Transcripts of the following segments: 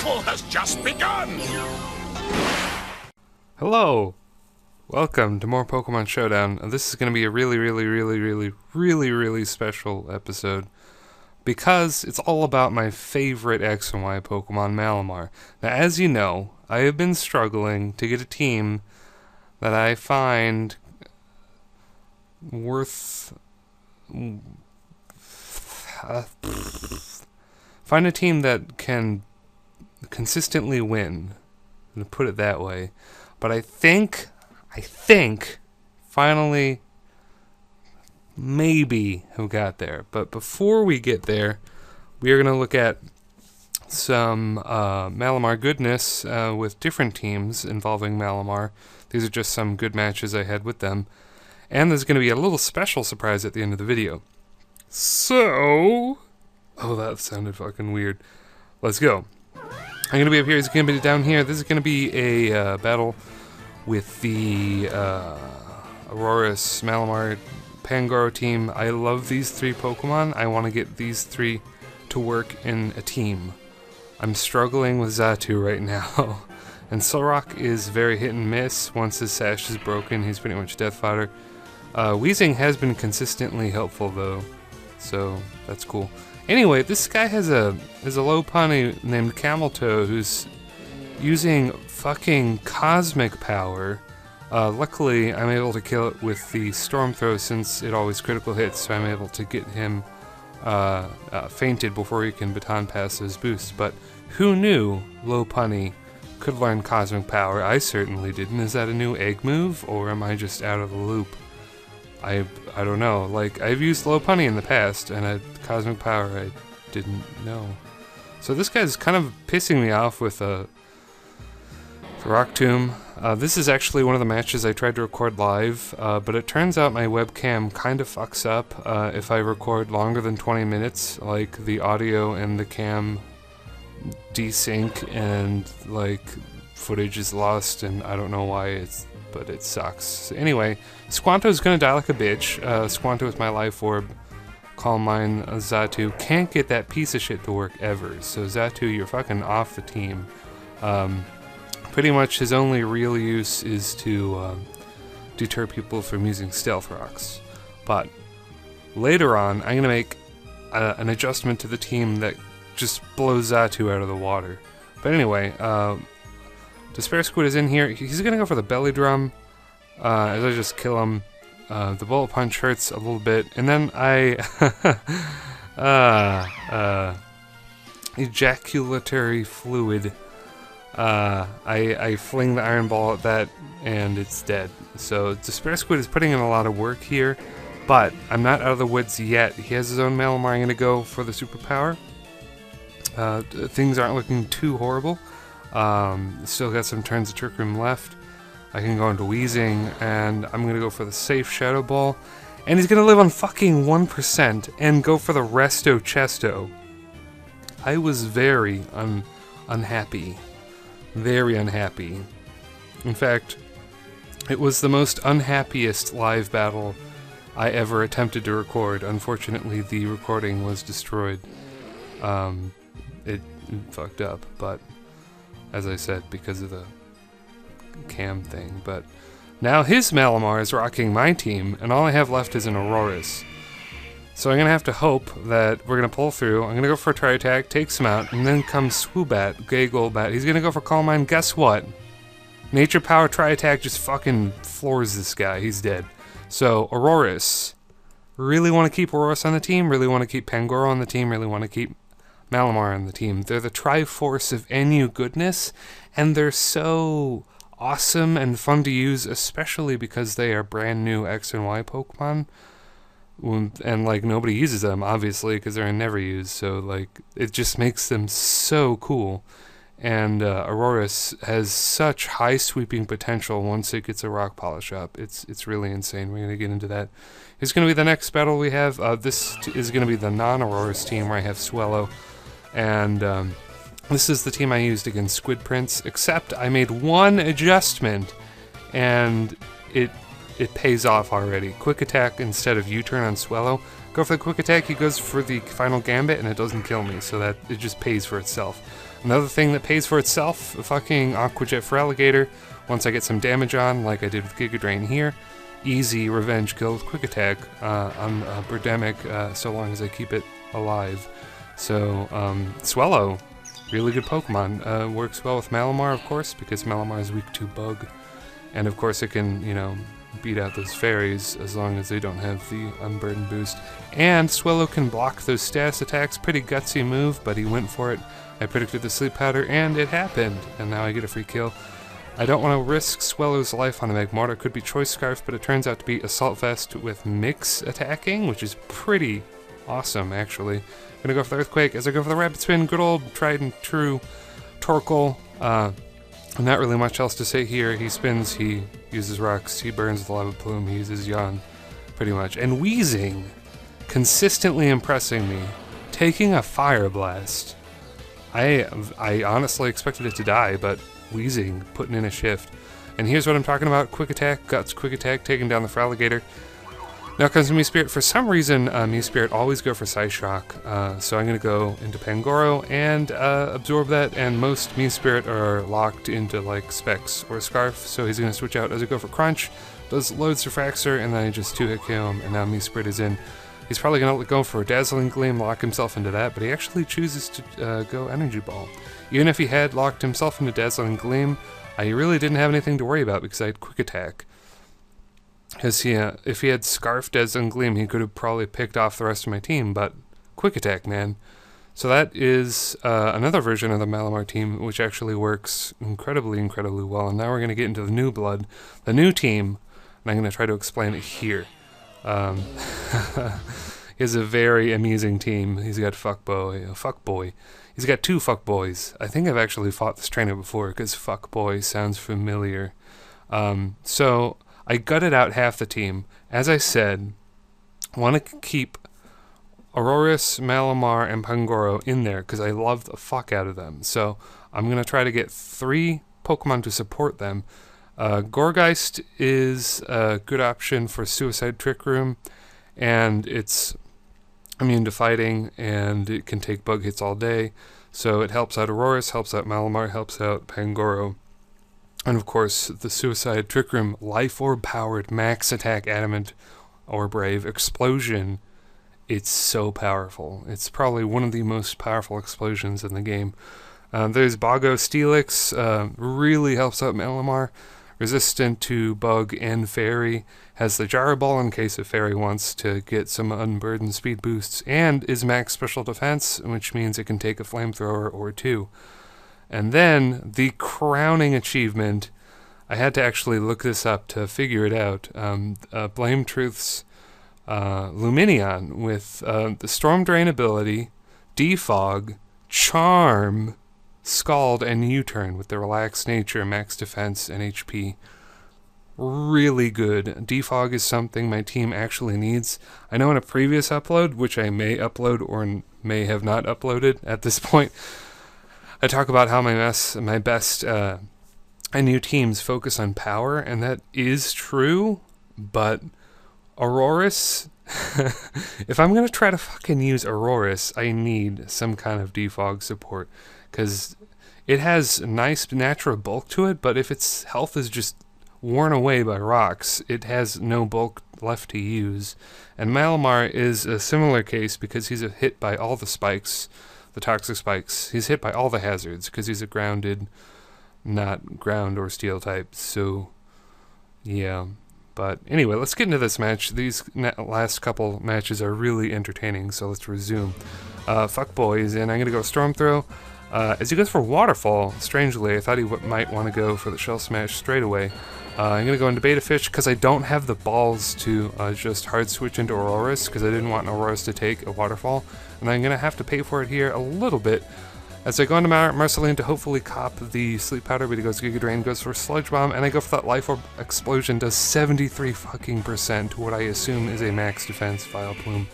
battle has just begun! Hello! Welcome to more Pokemon Showdown. This is going to be a really special episode because it's all about my favorite X and Y Pokemon, Malamar. Now, as you know, I have been struggling to get a team that I find worth... find a team that can consistently win, to put it that way. But I think, finally, maybe have got there. But before we get there, we are going to look at some Malamar goodness with different teams involving Malamar. These are just some good matches I had with them. And there's going to be a little special surprise at the end of the video. So... oh, that sounded fucking weird. Let's go. I'm going to be up here, he's going to be down here. This is going to be a battle with the Aurorus, Malamar, Pangoro team. I love these three Pokemon. I want to get these three to work in a team. I'm struggling with Xatu right now. And Solrock is very hit and miss. Once his sash is broken, he's pretty much death fodder. Weezing has been consistently helpful though, so that's cool. Anyway, this guy has a Lopunny named Cameltoe who's using fucking cosmic power. Luckily, I'm able to kill it with the Storm Throw since it always critical hits, so I'm able to get him fainted before he can baton pass his boost. But who knew Lopunny could learn cosmic power? I certainly didn't. Is that a new egg move, or am I just out of the loop? I don't know. Like, I've used Lopunny in the past, and Cosmic Power I didn't know. So this guy's kind of pissing me off with a Rock Tomb. This is actually one of the matches I tried to record live, but it turns out my webcam kind of fucks up if I record longer than 20 minutes. Like, the audio and the cam desync, and, like, footage is lost, and I don't know why but it sucks. Anyway, Squanto's gonna die like a bitch. Squanto with my Life Orb. Calm Mind, Xatu can't get that piece of shit to work ever. So Xatu, you're fucking off the team. Pretty much his only real use is to deter people from using Stealth Rocks. But later on, I'm gonna make an adjustment to the team that just blows Xatu out of the water. But anyway, Despair Squid is in here. He's gonna go for the Belly Drum, as I just kill him. The Bullet Punch hurts a little bit, and then I ejaculatory fluid. I fling the Iron Ball at that, and it's dead. So Despair Squid is putting in a lot of work here, but I'm not out of the woods yet. He has his own Malamar. I'm gonna go for the superpower. Things aren't looking too horrible. Still got some turns of Trick Room left. I can go into Weezing, and I'm gonna go for the safe Shadow Ball. And he's gonna live on fucking 1% and go for the Resto Chesto. I was very unhappy. Very unhappy. In fact, it was the most unhappiest live battle I ever attempted to record. Unfortunately, the recording was destroyed. It fucked up, but as I said, because of the cam thing. But now his Malamar is rocking my team, and all I have left is an Aurorus. So I'm gonna have to hope that we're gonna pull through. I'm gonna go for a Tri-Attack, takes him out, and then comes Swoobat, Gay Golbat. He's gonna go for Calm Mind. Guess what? Nature Power Tri-Attack just fucking floors this guy. He's dead. So Aurorus. Really want to keep Aurorus on the team, really want to keep Pangoro on the team, really want to keep Malamar on the team. They're the Triforce of NU goodness, and they're so awesome and fun to use, especially because they are brand new X and Y Pokemon. And, like, nobody uses them, obviously, because they're never used, so, like, it just makes them so cool. And Aurorus has such high sweeping potential once it gets a rock polish up. It's really insane. We're going to get into that. Here's going to be the next battle we have. This is going to be the non-Aurorus team, where I have Swellow. And this is the team I used against Squid Prince, except I made one adjustment, and it pays off already. Quick Attack instead of U-turn on Swellow. Go for the quick attack, he goes for the final gambit, and it doesn't kill me, so that it just pays for itself. Another thing that pays for itself, a fucking Aqua Jet for Alligator. Once I get some damage on, like I did with Giga Drain here, easy revenge kill with quick attack on Birdemic, so long as I keep it alive. So, Swellow, really good Pokemon. Works well with Malamar, of course, because Malamar is weak to Bug. And of course it can, you know, beat out those fairies as long as they don't have the Unburden boost. And Swellow can block those status attacks. Pretty gutsy move, but he went for it. I predicted the Sleep Powder, and it happened. And now I get a free kill. I don't want to risk Swellow's life on a Magmar. It could be Choice Scarf, but it turns out to be Assault Vest with Mix attacking, which is pretty awesome, actually. I'm gonna go for the Earthquake as I go for the Rapid Spin. Good old tried and true Torkoal. Not really much else to say here. He spins, he uses rocks, he burns the Lava Plume, he uses Yawn, pretty much. And Wheezing, consistently impressing me, taking a Fire Blast. I honestly expected it to die, but Wheezing, putting in a shift. And here's what I'm talking about. Quick Attack, Guts, Quick Attack, taking down the Feraligatr. Now comes to Mew-Spirit. For some reason, Mew-Spirit always go for Psyshock, so I'm going to go into Pangoro and absorb that, and most Mew-Spirit are locked into, like, Specs or Scarf, so he's going to switch out as I go for Crunch, does loads for Fraxer, and then I just 2-hit KO him, and now Mew-Spirit is in. He's probably going to go for a Dazzling Gleam, lock himself into that, but he actually chooses to go Energy Ball. Even if he had locked himself into Dazzling Gleam, I really didn't have anything to worry about because I had Quick Attack. Because if he had Scarf, Dazzling Gleam, he could have probably picked off the rest of my team, but Quick Attack, man. So that is another version of the Malamar team, which actually works incredibly, incredibly well. And now we're going to get into the new blood, the new team, and I'm going to try to explain it here. He has a very amusing team. He's got Fuckboy. He's got 2 Fuckboys. I think I've actually fought this trainer before, because Fuckboy sounds familiar. So I gutted out half the team. As I said, I want to keep Aurorus, Malamar, and Pangoro in there because I love the fuck out of them. So I'm going to try to get 3 Pokemon to support them. Gourgeist is a good option for Suicide Trick Room, and it's immune to fighting, and it can take bug hits all day. So it helps out Aurorus, helps out Malamar, helps out Pangoro. And of course, the Suicide Trick Room Life Orb powered max attack Adamant or Brave Explosion. It's so powerful. It's probably one of the most powerful explosions in the game. There's Boggo Steelix, really helps out Malamar. Resistant to Bug and Fairy. Has the Gyro Ball in case a Fairy wants to get some unburdened speed boosts. And is max special defense, which means it can take a Flamethrower or 2. And then, the crowning achievement, I had to actually look this up to figure it out, Blame Truth's Lumineon with the Storm Drain ability, Defog, Charm, Scald, and U-Turn with the Relaxed Nature, Max Defense, and HP. Really good. Defog is something my team actually needs. I know in a previous upload, which I may upload or may have not uploaded at this point, I talk about how my best new teams focus on power, and that is true, but Aurorus, if I'm going to try to fucking use Aurorus, I need some kind of defog support, because it has nice natural bulk to it, but if its health is just worn away by rocks, it has no bulk left to use. And Malamar is a similar case because he's hit by all the spikes, the toxic spikes. He's hit by all the hazards because he's a grounded, not ground or steel type. So, yeah. But anyway, let's get into this match. These last couple matches are really entertaining, so let's resume. Fuckboys, and I'm going to go Storm Throw. As he goes for Waterfall, strangely, I thought he might want to go for the Shell Smash straight away. I'm going to go into Beta Fish because I don't have the balls to just hard switch into Aurorus because I didn't want Aurorus to take a Waterfall. And I'm going to have to pay for it here a little bit. As I go into Marceline to hopefully cop the Sleep Powder, but he goes Giga Drain, goes for Sludge Bomb, and I go for that Life Orb Explosion, does 73% to what I assume is a max defense File Plume.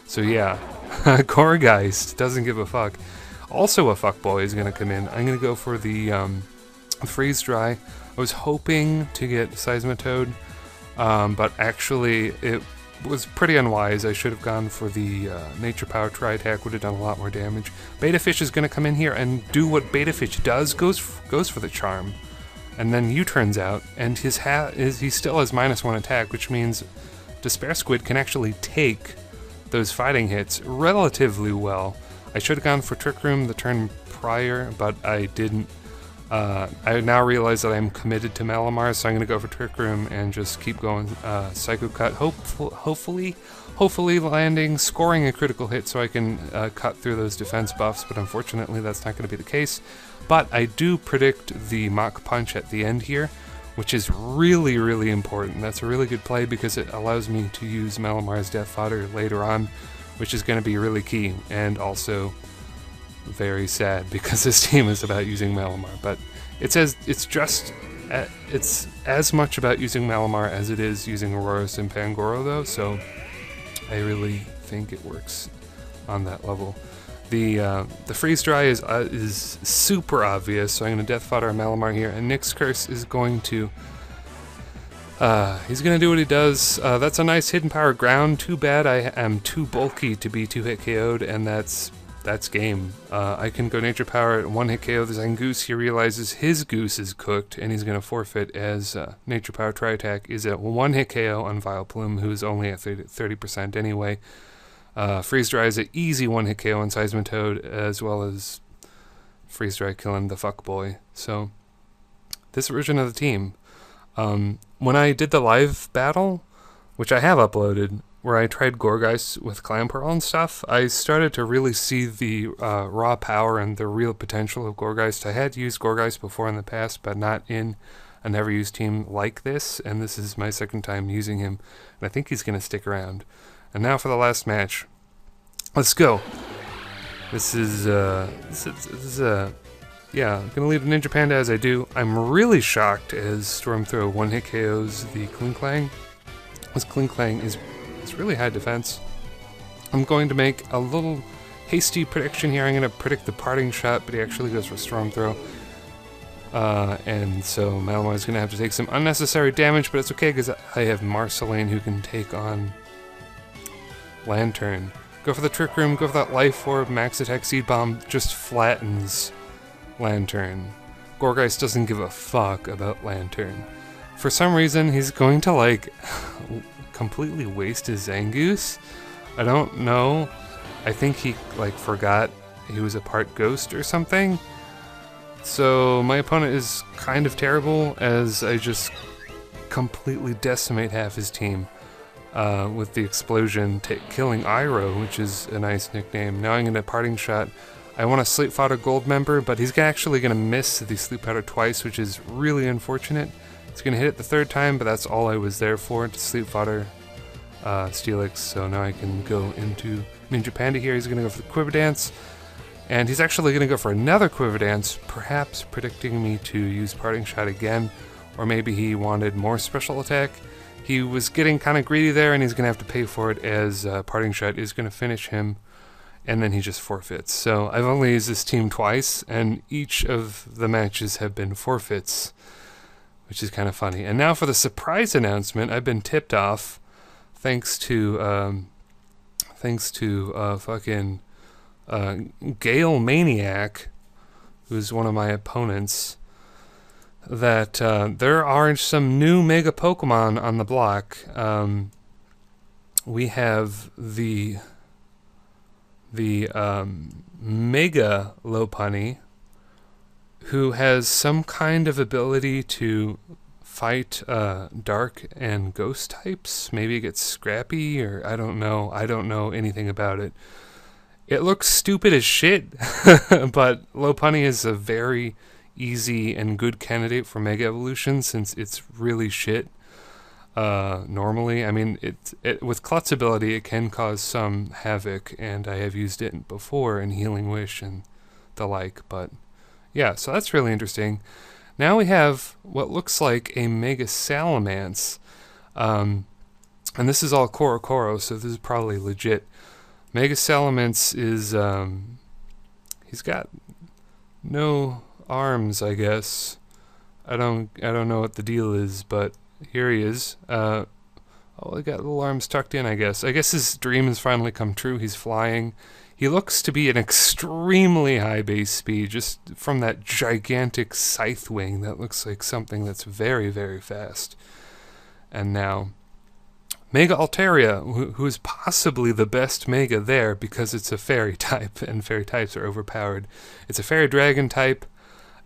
So yeah, Gourgeist doesn't give a fuck. Also a fuckboy is going to come in. I'm going to go for the Freeze Dry. I was hoping to get Seismitoad, but actually was pretty unwise. I should have gone for the Nature Power Tri-Attack, would have done a lot more damage. Beta Fish is going to come in here and do what Beta Fish does, goes for the Charm. And then U-turns out, and he still has -1 attack, which means Despair Squid can actually take those fighting hits relatively well. I should have gone for Trick Room the turn prior, but I didn't. I now realize that I'm committed to Malamar, so I'm going to go for Trick Room and just keep going Psycho Cut, hopefully landing, scoring a critical hit so I can cut through those defense buffs, but unfortunately that's not going to be the case. But I do predict the Mach Punch at the end here, which is really, really important. That's a really good play because it allows me to use Malamar's Death Fodder later on, which is going to be really key, and also very sad because this team is about using Malamar. But it's as much about using Malamar as it is using Auroras and Pangoro, though, so I really think it works on that level. The freeze dry is super obvious, so I'm going to Death Fodder Malamar here, and Nyx's Curse is going to he's going to do what he does. That's a nice hidden power ground. Too bad I am too bulky to be 2-hit KO'd, and that's game. I can go Nature Power at 1-hit KO the Zangoose. He realizes his goose is cooked, and he's going to forfeit as Nature Power Tri-Attack is at 1-hit KO on Vileplume, who's only at 30% anyway. Freeze Dry is an easy 1-hit KO on Seismitoad, as well as Freeze Dry killing the fuckboy. So, this version of the team. When I did the live battle, which I have uploaded, where I tried Gourgeist with Clamperl and stuff, I started to really see the raw power and the real potential of Gourgeist. I had used Gourgeist before in the past, but not in a never-used team like this, and this is my second time using him, and I think he's going to stick around. And now for the last match. Let's go. This is yeah, I'm gonna leave the Ninja Panda as I do. I'm really shocked as Storm Throw 1-hit KOs the Klinklang. This Klinklang is really high defense. I'm going to make a little hasty prediction here. I'm gonna predict the Parting Shot, but he actually goes for Storm Throw. And so Malamar is gonna have to take some unnecessary damage, but it's okay because I have Marceline who can take on Lantern. Go for the Trick Room, go for that Life Orb, Max Attack Seed Bomb, just flattens Lantern. Gourgeist doesn't give a fuck about Lantern. For some reason, he's going to, like, completely waste his Zangoose. I don't know. I think he, like, forgot he was a part ghost or something. So, my opponent is kind of terrible as I just completely decimate half his team. With the explosion killing Iroh, which is a nice nickname. Now I'm going to Parting Shot. I want a Sleep Fodder Gold member, but he's actually going to miss the Sleep Powder twice, which is really unfortunate. He's going to hit it the third time, but that's all I was there for, to Sleep Fodder Steelix. So now I can go into Ninja Panda here. He's going to go for the Quiver Dance, and he's actually going to go for another Quiver Dance, perhaps predicting me to use Parting Shot again, or maybe he wanted more special attack. He was getting kind of greedy there, and he's going to have to pay for it as Parting Shot is going to finish him, and then he just forfeits. So I've only used this team twice, and each of the matches have been forfeits, which is kind of funny. And now for the surprise announcement. I've been tipped off, thanks to fucking Gale Maniac, who's one of my opponents, that there are some new Mega Pokemon on the block. We have the Mega Lopunny, who has some kind of ability to fight dark and ghost types. Maybe it gets scrappy, or I don't know. I don't know anything about it. It looks stupid as shit, but Lopunny is a very easy and good candidate for Mega Evolution since it's really shit. Normally, I mean, with Klutz ability, it can cause some havoc, and I have used it before in Healing Wish and the like, but yeah, so that's really interesting. Now we have what looks like a Mega Salamance, and this is all Koro, so this is probably legit. Mega Salamance is, he's got no arms, I guess. I don't know what the deal is, but here he is. Oh, he got little arms tucked in, I guess. I guess his dream has finally come true. He's flying. He looks to be an extremely high base speed, just from that gigantic scythe wing. That looks like something that's very, very fast. And now, Mega Alteria, who is possibly the best Mega there because it's a fairy type, and fairy types are overpowered. It's a fairy dragon type,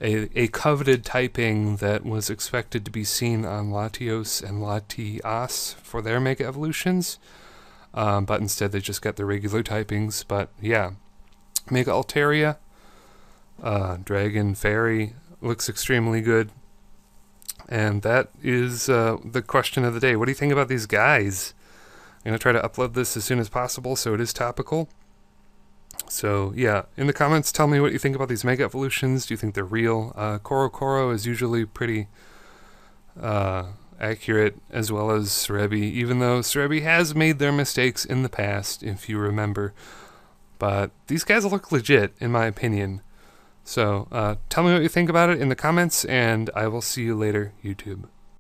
a coveted typing that was expected to be seen on Latios and Latias for their Mega Evolutions, but instead they just got the regular typings. But yeah, Mega Alteria, Dragon, Fairy, looks extremely good. And that is the question of the day. What do you think about these guys? I'm going to try to upload this as soon as possible so it is topical. So yeah, in the comments, tell me what you think about these Mega Evolutions. Do you think they're real? Koro is usually pretty accurate, as well as Serebii, even though Serebii has made their mistakes in the past, if you remember. But these guys look legit, in my opinion. So tell me what you think about it in the comments, and I will see you later, YouTube.